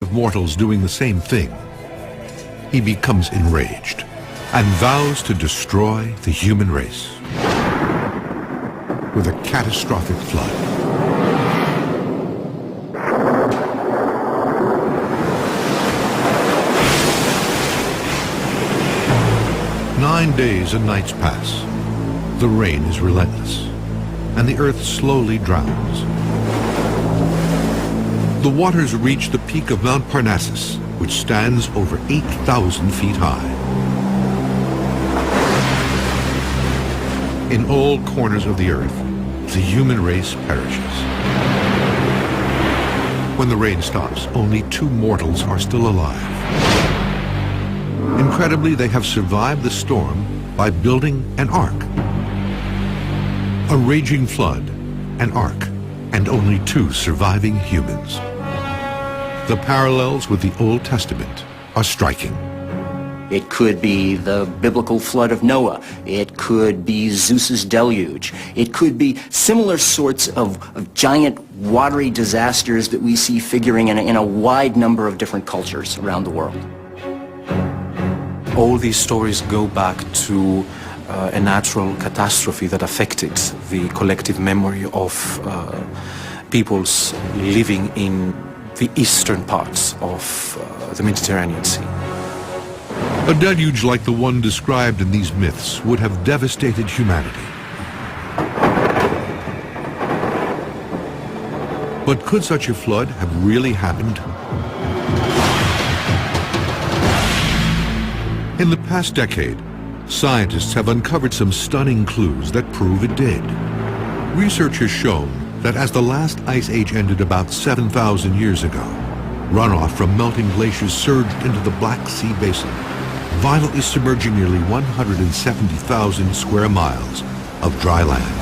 of mortals doing the same thing, he becomes enraged and vows to destroy the human race with a catastrophic flood. Nine days and nights pass. The rain is relentless, and the earth slowly drowns. The waters reach the peak of Mount Parnassus, which stands over 8,000 feet high. In all corners of the earth, the human race perishes. When the rain stops, only 2 mortals are still alive. Incredibly, they have survived the storm by building an ark. A raging flood, an ark, and only 2 surviving humans. The parallels with the Old Testament are striking. It could be the biblical flood of Noah. It could be Zeus's deluge. It could be similar sorts of giant watery disasters that we see figuring in a wide number of different cultures around the world. All these stories go back to a natural catastrophe that affected the collective memory of peoples living in the eastern parts of the Mediterranean Sea. A deluge like the one described in these myths would have devastated humanity. But could such a flood have really happened? In the past decade, scientists have uncovered some stunning clues that prove it did. Research has shown that as the last ice age ended about 7,000 years ago, runoff from melting glaciers surged into the Black Sea basin, violently submerging nearly 170,000 square miles of dry land.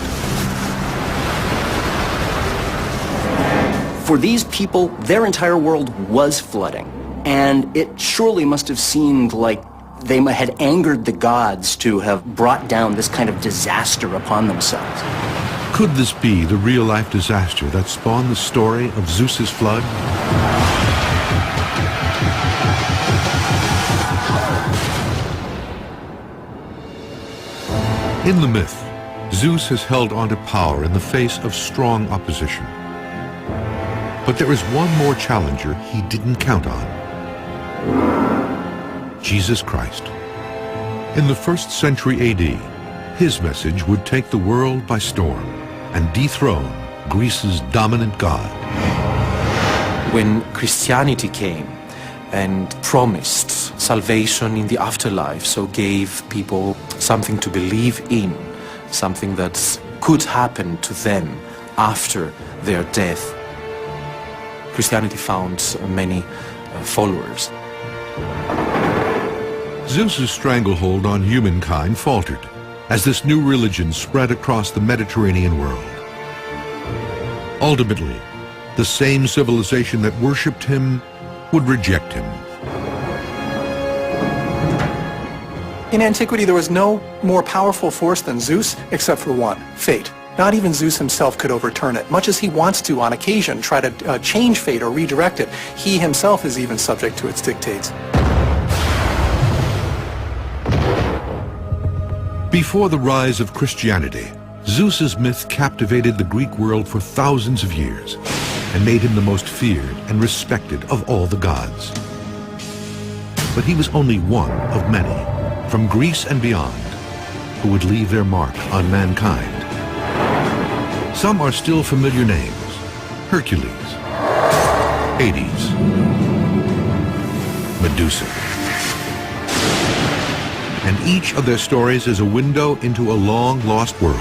For these people, their entire world was flooding, and it surely must have seemed like they had angered the gods to have brought down this kind of disaster upon themselves. Could this be the real-life disaster that spawned the story of Zeus's flood? In the myth, Zeus has held onto power in the face of strong opposition. But there is one more challenger he didn't count on. Jesus Christ. In the 1st century AD, his message would take the world by storm and dethrone Greece's dominant god. When Christianity came and promised salvation in the afterlife, so gave people something to believe in, something that could happen to them after their death, Christianity found many followers. Zeus's stranglehold on humankind faltered as this new religion spread across the Mediterranean world. Ultimately, the same civilization that worshipped him would reject him. In antiquity, there was no more powerful force than Zeus, except for one, fate. Not even Zeus himself could overturn it. Much as he wants to, on occasion, try to change fate or redirect it, he himself is even subject to its dictates. Before the rise of Christianity, Zeus's myth captivated the Greek world for thousands of years and made him the most feared and respected of all the gods. But he was only one of many, from Greece and beyond, who would leave their mark on mankind. Some are still familiar names: Hercules, Hades, Medusa. And each of their stories is a window into a long-lost world,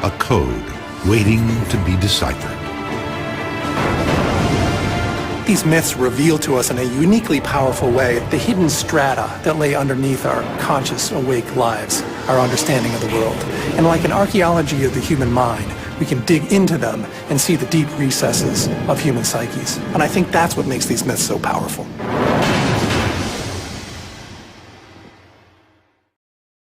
a code waiting to be deciphered. These myths reveal to us in a uniquely powerful way the hidden strata that lay underneath our conscious, awake lives, our understanding of the world. And like an archaeology of the human mind, we can dig into them and see the deep recesses of human psyches. And I think that's what makes these myths so powerful.